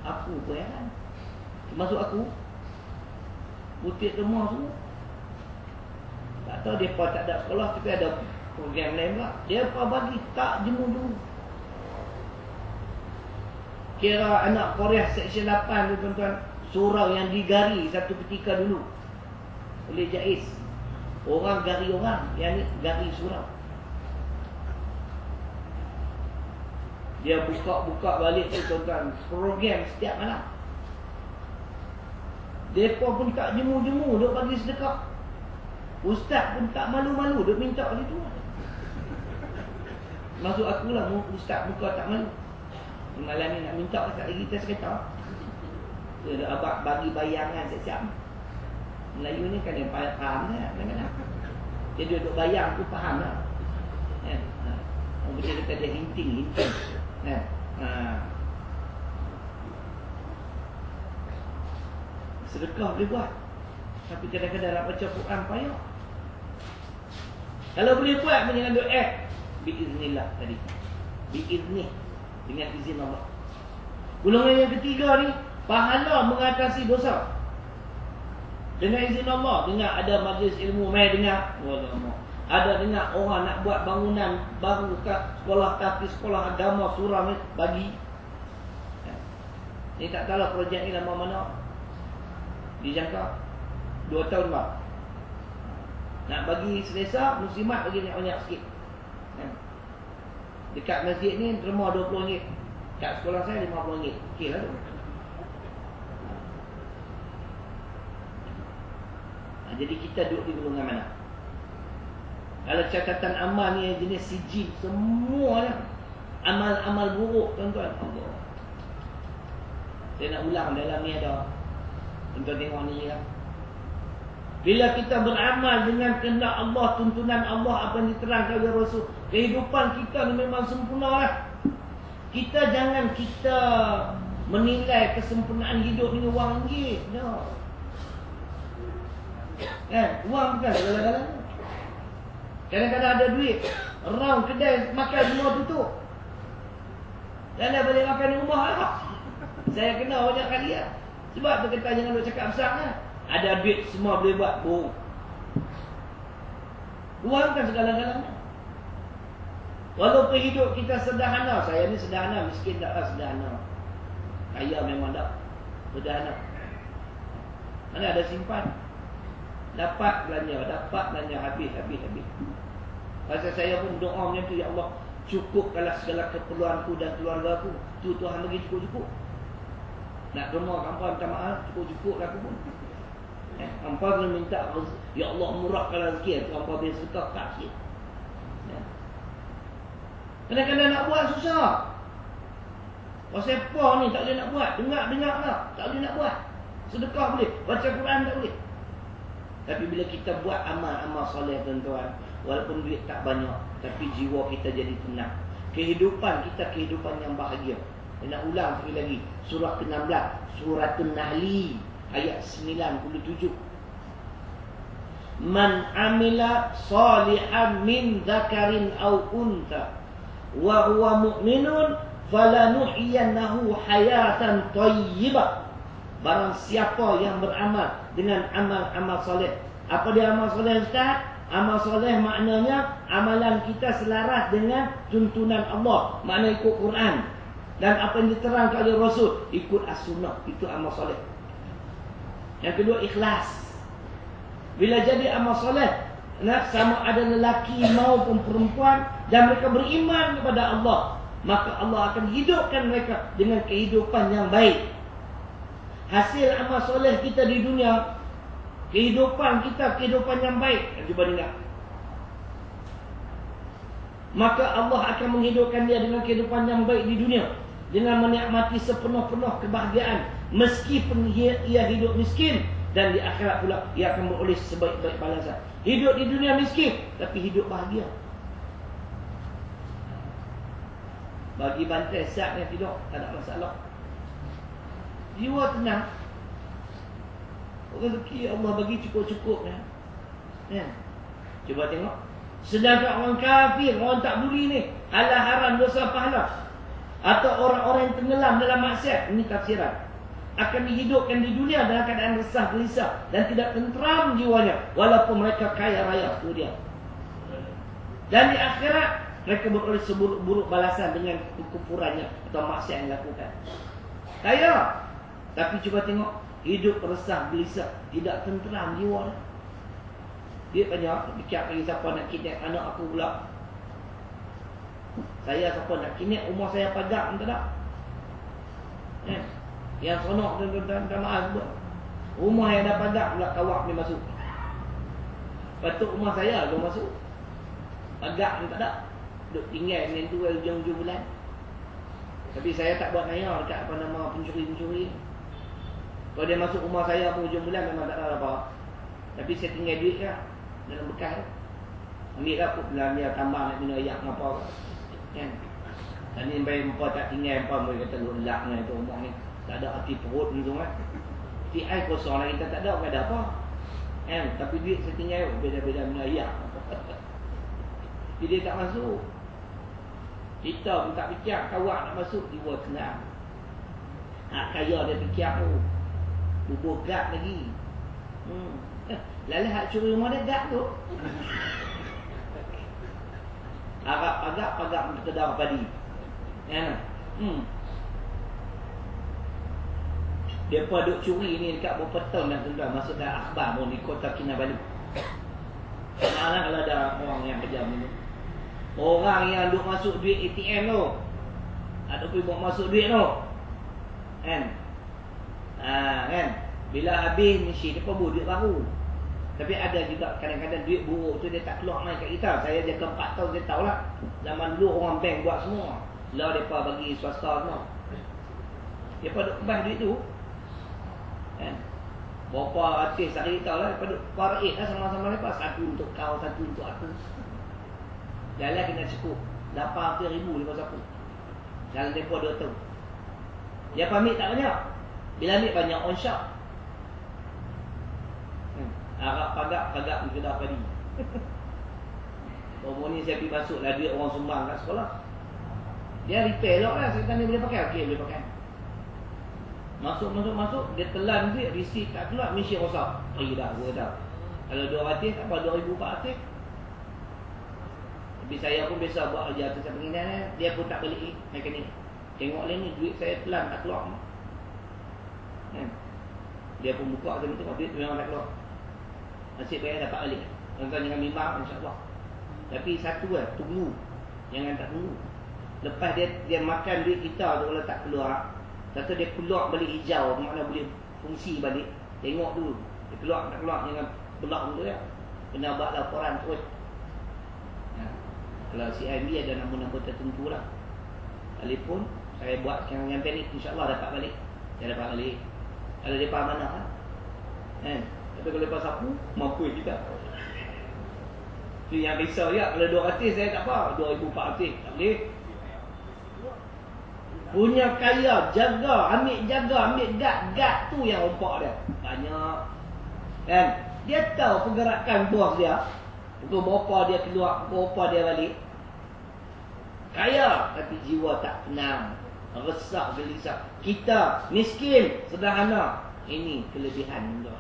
Aku pun heran. Termasuk aku. Butik rumah semua. Tak tahu dia tak ada sekolah, tapi ada program lain pula. Dia bagi tak jemu dulu. Kira anak Korea Seksyen 8 tu tuan-tuan, surau yang digari satu ketika dulu oleh Jais. Orang gari orang, yang ni gari surau. Dia buka balik tu tuan-tuan, program setiap malam. Mereka pun tak jemu-jemu duk bagi sedekah. Ustaz pun tak malu-malu duk minta macam tu. Maksud aku lah, ustaz muka tak malu. Malam ni nak minta tak lagi kita sekata. Dia dah abang bagi bayangan siap-siap. Melayu ni kan yang faham lah kadang-kadang. Dia duduk bayang tu faham lah. Orang macam kata dia hinting. Sedekah boleh buat, tapi kadang-kadang nak baca Quran payah. Kalau boleh buat dengan doa biiznillah tadi. Biiznih, dengan izin Allah. Golongan yang ketiga ni, pahala mengatasi dosa. Dengan izin Allah, dengar ada majlis ilmu, mai dengar. Ada dengar orang nak buat bangunan baru ke sekolah kaki, sekolah agama, surau ni bagi. Ni tak tahu projek ni lama mana. Dijangka 2 tahun bang. Nak bagi selesa, muslimat bagi banyak sikit. Dekat masjid ni terima RM20. Kat sekolah saya RM50. Okey lah tu. Jadi kita duduk di golongan mana? Kalau catatan amal ni jenis sijil, semua lah amal-amal buruk tuan-tuan. Allah. Saya nak ulang dalam ni ada. Tuan-tuan tengok ni lah. Bila kita beramal dengan kehendak Allah, tuntunan Allah, apa yang diterangkan oleh Rasul, kehidupan kita ni memang sempurna lah. Kita jangan kita menilai kesempurnaan hidup ni wang ringgit. No. Wang bukan segala-galanya. Kadang-kadang ada duit, round kedai makan semua tutup. Dan dah balik makan di rumah lah. Saya kenal banyak kali lah. Sebab tu kata jangan duk cakap besar lah. Ada duit semua boleh buat. Bohong. Wang kan segala-galanya. Walaupun hidup kita sederhana. Saya ni sederhana, miskin taklah sederhana. Kaya memang tak sederhana. Mana ada simpan. Dapat belanja, habis. Pasal saya pun doa macam tu, ya Allah, cukupkanlah segala keperluanku dan keluargaku. Tu Tuhan bagi cukup-cukup. Nak rumah kampung minta maaf, cukup-cukup lah aku pun. Hampa kena minta, ya Allah murahkanlah rezeki. Hampa biar sedekah tak sikit. Kadang-kadang nak buat susah. Pasal apa ni tak boleh nak buat. Dengar lah, tak boleh nak buat. Sedekah boleh, baca Quran tak boleh. Tapi bila kita buat amal-amal soleh tuan-tuan, walaupun duit tak banyak, tapi jiwa kita jadi tenang. Kehidupan kita kehidupan yang bahagia. Saya nak ulang sekali lagi. Surah ke-16, surah An-Nahli, ayat 97. Man amila salihan min dzakarin aw untha wa huwa mu'minun falanuhyiyannahu hayatan thayyibah. Barang siapa yang beramal dengan amal-amal soleh. Apa dia amal soleh Ustaz? Amal soleh maknanya amalan kita selaras dengan tuntunan Allah. Makna ikut Quran. Dan apa yang diterangkan oleh Rasul, ikut as-sunnah. Itu amal soleh. Yang kedua, ikhlas. Bila jadi amal soleh, sama ada lelaki maupun perempuan, dan mereka beriman kepada Allah, maka Allah akan hidupkan mereka dengan kehidupan yang baik. Hasil amal soleh kita di dunia, kehidupan kita, kehidupan yang baik. Cuba dengar. Maka Allah akan menghidupkan dia dengan kehidupan yang baik di dunia, dengan menikmati sepenuh-penuh kebahagiaan, meskipun ia hidup miskin. Dan di akhirat pula ia akan beroleh sebaik-baik balasan. Hidup di dunia miskin, tapi hidup bahagia. Bagi bantai sihat yang tidur, tak ada masalah. Jiwa tenang. Rezeki Allah bagi cukup-cukup ya. Cuba tengok. Sedangkan orang kafir, orang tak budi ni, halal haram dosa pahala. Atau orang-orang yang tenggelam dalam maksiat, ini tafsiran, akan dihidupkan di dunia dalam keadaan resah gelisah dan tidak tenteram jiwanya walaupun mereka kaya raya dunia. Dan di akhirat mereka beroleh seburuk-buruk balasan dengan kekufurannya atau maksiat yang dilakukan. Kaya, tapi cuba tengok, hidup resah gelisah, tidak tenteram jiwa. Dia tanya, fikir lagi siapa nak kidnap anak aku pula. Saya siapa nak kidnap, umur saya pajak, tak ada. Yang sonok dan maaf pula. Rumah yang dah pajak pula kawak ni masuk. Patut rumah saya belum masuk. Pajak ni tak ada. Duk tinggal dengan tu hujung-hujung bulan. Tapi saya tak buat naya dekat apa nama pencuri-pencuri. Kalau dia masuk rumah saya pun hujung bulan memang tak ada apa. Tapi saya tinggal duit lah dalam bekas. Ambil lah aku bilang dia tambah nak minum ayak apa kan. Dan ni baik empat tak tinggal empat boleh kata lulak dengan itu rumah ni. Tak ada hati perut ni tu kan. Hati air kosong lah kita tak ada, tak ada apa kan. Tapi duit saya tinggal beda-beda minum ayak. Jadi dia tak masuk. Kita pun tak fikir kawan nak masuk, jiwa tenang. Hak kaya dia fikir tu. Bubuh gap lagi. Lalu hak curi rumah dia gap tu. Agak-agak kedai padi. Ya. Depa duk curi ni dekat berapa tahun dah tuan masuk dalam akhbar pun di Kota Kinabalu. Malah kalau ada orang yang kejam ni. Orang yang duk masuk duit ATM tu. Ada pergi bawa masuk duit tu. Kan? Kan? Bila habis mesti depa buat duit baru. Tapi ada juga kadang-kadang duit buruk tu dia tak keluar main kat kita. Saya jaga 4 tahun saya tahulah. Zaman dulu orang bank buat semua. Lah depa bagi swasta semua. Depa duk kebas duit tu. Kan? Berapa artis hari tahu lah. Depa duk paraid lah sama-sama lepas. Satu untuk kau, satu untuk aku. Jalan kena cukup 800,000 lepas aku. Jalan depa 2 tahun. Dia pamit tak banyak. Bila ambil banyak on shop. Harap pagak kedai padi. Baru ni saya pergi masuk lah duit orang sumbang kat sekolah. Dia repair elok lah. Saya tanya boleh pakai? Okey boleh pakai. Masuk. Dia telan duit. Receipt tak keluar. Mesin rosak. Pergi dah. Gua dah. Kalau 200 tak apa. 2,400. Tapi saya pun biasa buat kerja tu. Saya pengindah. Dia pun tak balik mekanik. Tengok lah ni. Duit saya telan tak keluar. Dia pun buka. Saya tengok duit tu memang tak keluar. Nasib bayar dapat balik. Tuan-tuan jangan bimbang insyaAllah. Tapi satu lah, tunggu. Jangan tak tunggu. Lepas dia makan duit kita tu kalau tak keluar. Satu dia keluar balik hijau. Maknanya boleh fungsi balik. Tengok dulu. Dia keluar tak keluar. Jangan belak dulu ya. Kena buat laporan terus. Kalau CIMB ada nama-nama tertentu lah. Telefon. Saya buat sekarang yang panik. InsyaAllah dapat balik. Saya dapat balik. Kalau dia faham mana kan. Tapi kalau lepas sapu, mampu kita. Itu yang risau ya. Kalau 200 saya tak apa. 2,400 tak boleh. Punya kaya, ambil gad tu yang rompak dia. Banyak. Kan? Dia tahu pergerakan bos dia. Pukul berapa dia keluar, pukul berapa dia balik. Kaya, tapi jiwa tak tenang. Resah, gelisah. Kita miskin, sederhana. Ini kelebihan dia.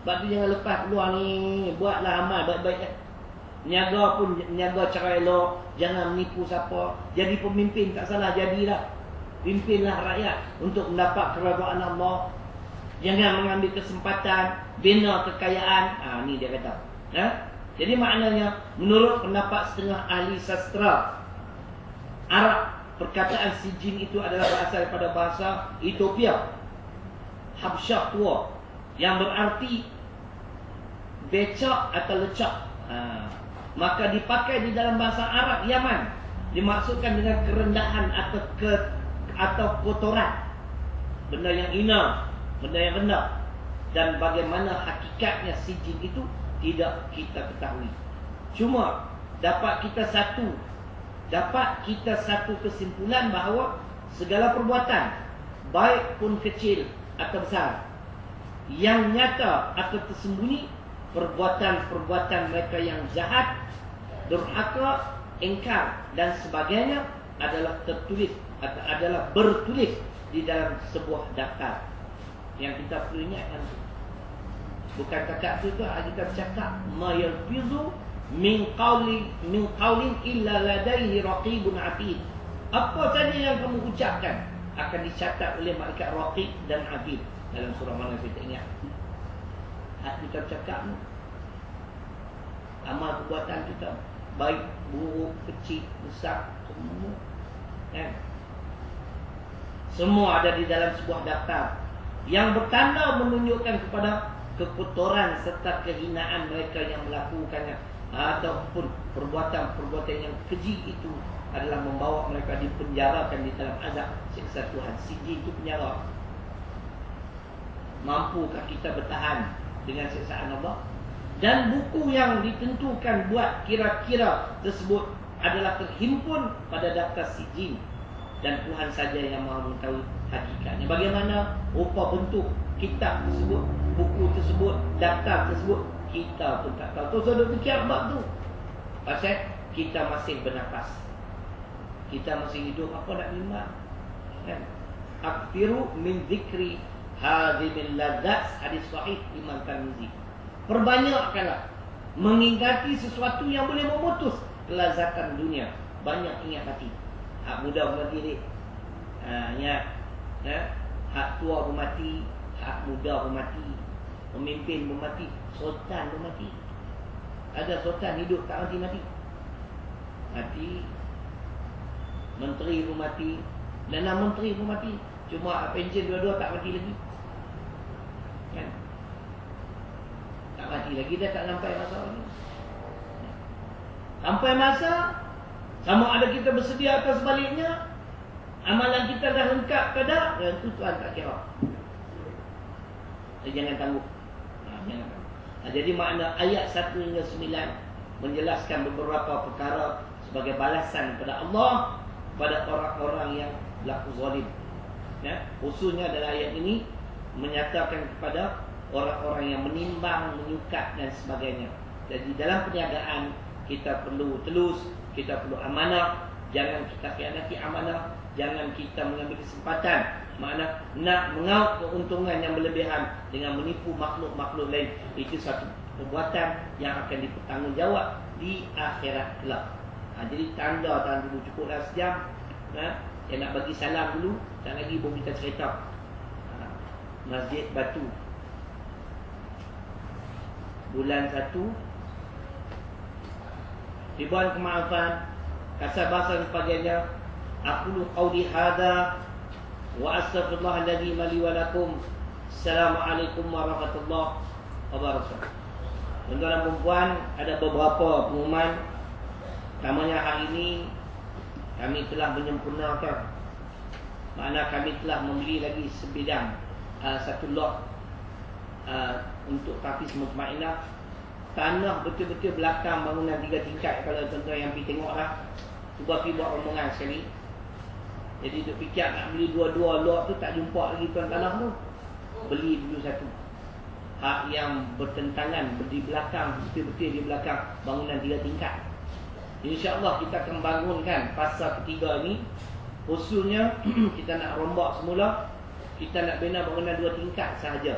Sebab tu jangan lepas keluar ni. Buatlah amal baik-baik. Niaga pun niaga cara elok. Jangan menipu siapa. Jadi pemimpin tak salah, jadilah. Pimpinlah rakyat untuk mendapat keredaan Allah. Jangan mengambil kesempatan bina kekayaan. Ni dia kata. Jadi maknanya menurut pendapat setengah ahli sastra Arab, perkataan sijin itu adalah berasal daripada bahasa Ethiopia, Habsyah tua, yang berarti becak atau lecak. Maka dipakai di dalam bahasa Arab Yaman, dimaksudkan dengan kerendahan atau kotoran, benda yang hina, benda yang rendah. Dan bagaimana hakikatnya sijin itu tidak kita ketahui. Cuma dapat kita satu kesimpulan bahawa segala perbuatan, baik pun kecil atau besar, yang nyata atau tersembunyi, perbuatan-perbuatan mereka yang jahat, durhaka, ingkar dan sebagainya adalah tertulis adalah bertulis di dalam sebuah daftar. Yang kita perlu ingatkan tu, bukan takat tu kita bercakap ma yalfizu min qawlin illa ladaihi raqibun atid. Apa saja yang kamu ucapkan akan dicatat oleh malaikat raqib dan atid. Dalam surah mana saya tak ingat. Hak kita bercakap ni, amal perbuatan kita, baik buruk, kecil, besar, semua kan? Semua ada di dalam sebuah daftar yang bertanda menunjukkan kepada kekotoran serta kehinaan mereka yang melakukannya, ataupun perbuatan-perbuatan yang keji itu adalah membawa mereka dipenjarakan di dalam azab siksa Tuhan. Sijil itu penjara. Mampukah kita bertahan dengan siksaan Allah? Dan buku yang ditentukan buat kira-kira tersebut adalah terhimpun pada daftar sijil, dan Tuhan saja yang maha mengetahui hakikatnya. Bagaimana rupa bentuk kitab tersebut, buku tersebut, daftar tersebut, kita pun tak tahu. Tu sudah fikir bab tu. Pasal kita masih bernafas, kita masih hidup, apa nak bimbang kan? Aktiru min zikri hadhil ladzat, hadis sahih Imam Tirmizi. Perbanyakkanlah mengingati sesuatu yang boleh memutus kelazatan dunia. Banyak ingat mati. Hak muda pun mati dek. Ingat hak tua pun mati, hak muda pun mati, pemimpin pun mati, sultan pun mati. Ada sultan hidup tak mati-mati. Mati. Menteri pun mati, Perdana Menteri pun mati. Cuma pension dua-dua tak mati lagi kan? Tak mati lagi, dah tak sampai masa lagi. Sampai masa, sama ada kita bersedia atau sebaliknya, amalan kita dah lengkap ke tak, dan itu Tuhan tak kira. Jangan tangguh. Jangan tangguh. Jadi makna ayat 1 hingga 9 menjelaskan beberapa perkara sebagai balasan kepada Allah pada orang-orang yang berlaku zalim. Khususnya dalam ayat ini menyatakan kepada orang-orang yang menimbang, menyukat dan sebagainya. Jadi dalam perniagaan kita perlu telus, kita perlu amanah, jangan kita khianati amanah, jangan kita mengambil kesempatan makna nak mengaut keuntungan yang berlebihan dengan menipu makhluk-makhluk lain. Itu satu perbuatan yang akan dipertanggungjawab di akhirat kelak. Jadi tanda dulu, cukuplah sejam. Saya nak bagi salam dulu, tak lagi pun kita cerita. Masjid Batu, bulan 1, ribuan kemaafan, kasar bahasa kepadanya. Aqulu qawli hadha wa astaghfirullahaladzim li wa lakum. Assalamualaikum warahmatullahi wabarakatuh. Tuan-tuan dan puan, ada beberapa pengumuman. Pertamanya, hari ini kami telah menyempurnakan, makna kami telah membeli lagi sebidang satu lot untuk Tahfiz Mutmainah. Tanah betul-betul belakang bangunan 3 tingkat. Kalau tuan-tuan yang pergi tengoklah, cuba pergi buat rombongan sekali. Jadi duk fikir nak beli dua-dua lot tu, tak jumpa lagi tuan tanah tu. Beli dulu satu. Hak yang bertentangan di belakang, betul-betul di belakang bangunan 3 tingkat. InsyaAllah kita akan bangunkan fasa ketiga ni. Khususnya kita nak rombak semula, kita nak bina bangunan 2 tingkat sahaja.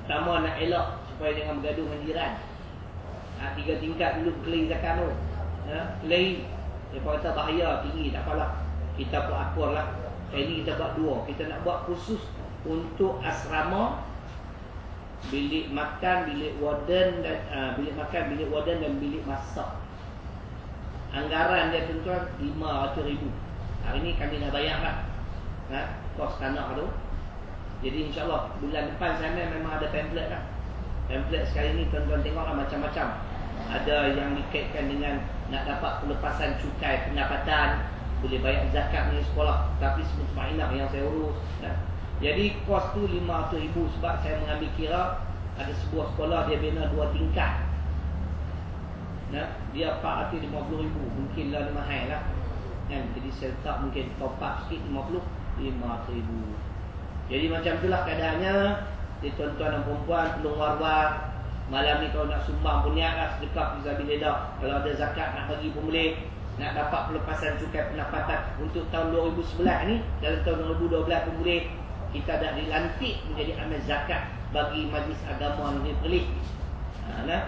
Pertama nak elok supaya jangan bergaduh dengan jiran. 3 tingkat dulu kelai zakat tu. Kelai dia kata bahaya, tinggi, tak apalah. Kita buat akur lah. Kali ni kita buat 2. Kita nak buat khusus untuk asrama, bilik makan, bilik warden dan bilik makan, bilik warden dan bilik masak. Anggaran dia tuan-tuan 500,000. Hari ni kami dah bayar lah kos tanah tu. Jadi insyaAllah bulan depan sana memang ada pamphlet lah. Pamphlet sekali ni tuan-tuan tengoklah macam-macam. Ada yang dikaitkan dengan nak dapat pelepasan cukai pendapatan, boleh bayar zakat dari sekolah, tapi Mutmainah yang saya urus. Jadi kos tu 500,000 sebab saya mengambil kira ada sebuah sekolah dia bina 2 tingkat. Dia 450,000, mungkinlah mahal lah kan. Jadi saya letak mungkin top up sikit 50,000. Jadi macam itulah keadaannya. Jadi tuan-tuan dan perempuan, tolong war-war. Malam ni kalau nak sumbang pun niatlah sedekah fisabilillah. Kalau ada zakat nak bagi pun boleh. nak dapat pelepasan cukai pendapatan untuk tahun 2011 ni, dalam tahun 2012 pun boleh. Kita dah dilantik menjadi amil zakat bagi Majlis Agama Negeri Perlis.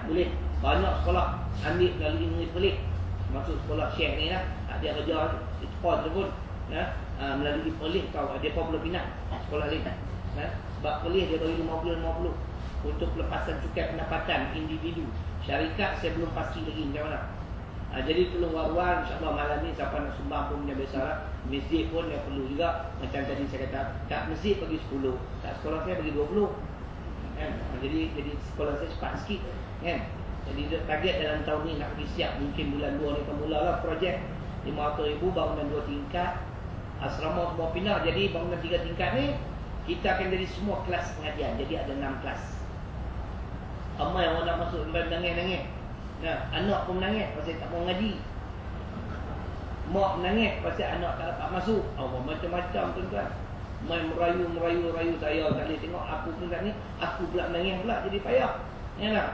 Boleh. Banyak sekolah ambil melalui Negeri Perlis, masuk sekolah Syekh ni lah. Dia kerja di sekolah tu pun melalui Perlis. Tahu dia pun belum pindah sekolah lain. Sebab Perlis dia bagi 50-50 untuk pelepasan cukai pendapatan individu. Syarikat saya belum pasti lagi macam mana. Jadi tolong war-war, insyaAllah malam ni siapa nak sumbang pun punya biasalah. Masjid pun yang perlu juga. Macam tadi saya kata, kat masjid bagi 10, kat sekolah saya bagi 20 kan? Jadi sekolah saya cepat sikit kan? Jadi target dalam tahun ni nak pergi siap. Mungkin bulan 2 ni akan mulalah projek 500,000 bangunan 2 tingkat. Asrama semua pindah. Jadi bangunan 3 tingkat ni kita akan jadi semua kelas pengajian. Jadi ada 6 kelas. Ramai orang nak masuk nangis-nangis. Anak pun menangis pasal tak mau ngaji. Mak menangis pasal anak tak dapat masuk. Macam-macam tuan-tuan. Main merayu saya tak boleh tengok. Aku pun kat ni, aku pula menangis pula, jadi payah. Ya tak?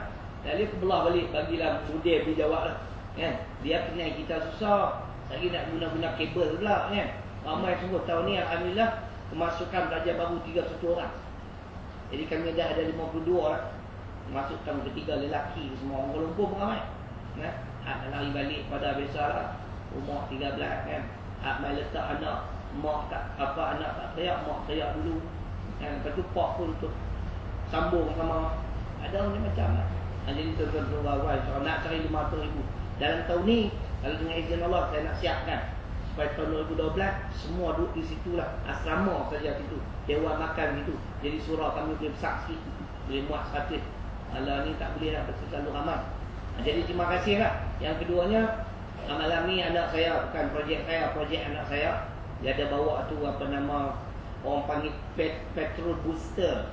Jadi aku belah balik, bagilah mudir berjawab lah. Kan? Dia kenal kita susah. Lagi nak guna-guna kabel pula kan. Ramai sungguh tahun ni alhamdulillah kemasukan pelajar baru 31 orang. Jadi kami dah ada 52 orang. Masuk tahun ketiga lelaki, semua orang Kuala Lumpur pun ramai. Hak lari balik pada biasalah umur 13 kan. Hak main letak anak, mak tak apa, anak tak teriak, mak teriak dulu. Lepas tu pak pun untuk sambung sama. Ada macam-macam lah. Jadi tuan-tuan kalau nak cari 500,000 dalam tahun ni, kalau dengan izin Allah saya nak siapkan supaya tahun 2012 semua duduk di situlah. Asrama saja situ, dewan makan situ. Jadi surau kami boleh besar sikit, boleh muat 100. Kalau ni tak boleh lah, terlalu ramai. Jadi terima kasih lah. Yang keduanya, malam ni anak saya, bukan projek saya, projek anak saya. Dia ada bawa tu apa nama, orang panggil petrol booster.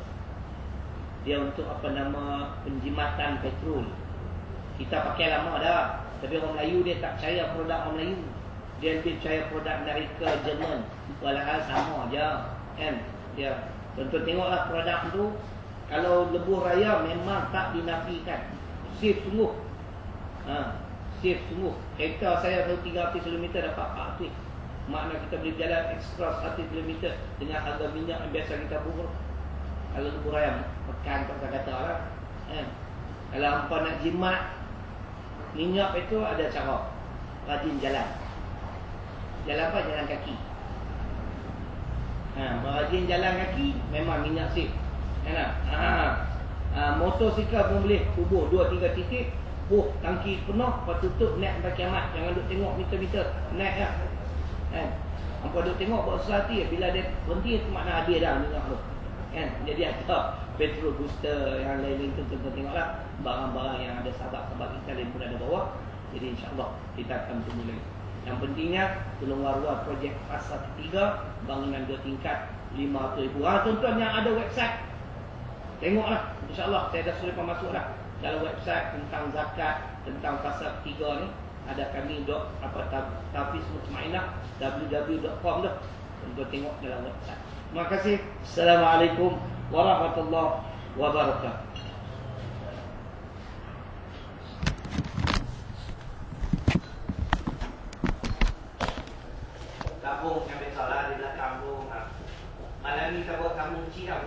Dia untuk apa nama, penjimatan petrol. Kita pakai lama dah, tapi orang Melayu dia tak percaya produk orang Melayu. Dia lebih percaya produk Amerika, Jerman. Walahal sama je kan. Dia tentu tengoklah produk tu. Kalau lebuh raya memang tak dinafikan. Safe sungguh. Safe sungguh. Kereta saya kalau 300 km dapat 400. Makna kita boleh berjalan ekstra 100 km dengan harga minyak yang biasa kita buruk. Kalau lebuh raya pekan kata-kata lah. Kalau hampa nak jimat minyak itu ada cara. Rajin jalan. Jalan apa? Jalan kaki. Rajin jalan kaki memang minyak safe. Motosikal pun boleh kubur 2-3 titik, tangki penuh, lepas tutup, naik sampai kiamat. Jangan duk tengok meter-meter, naik lah kan. Hampa duk tengok buat sesuatu, bila dia berhenti itu makna habis dah minyak tu kan. Jadi ada petrol booster yang lain-lain tu, tuan-tuan tengoklah barang-barang yang ada sahabat-sahabat kita lain pun ada bawa. Jadi insyaAllah kita akan tunggu lagi. Yang pentingnya tolong war-war projek fasa ketiga, bangunan 2 tingkat 500,000. Tuan-tuan yang ada website, tengoklah, insyaAllah saya dah suruh masuk dah dalam website tentang zakat, tentang fasa ketiga ni. Ada kami Tafiz Mutmainah www.com dah. Untuk tengok dalam website. Terima kasih. Assalamualaikum warahmatullahi wabarakatuh. Tabung yang besar lah di belakang tu. Malam ni kita buat tabung kecil lah.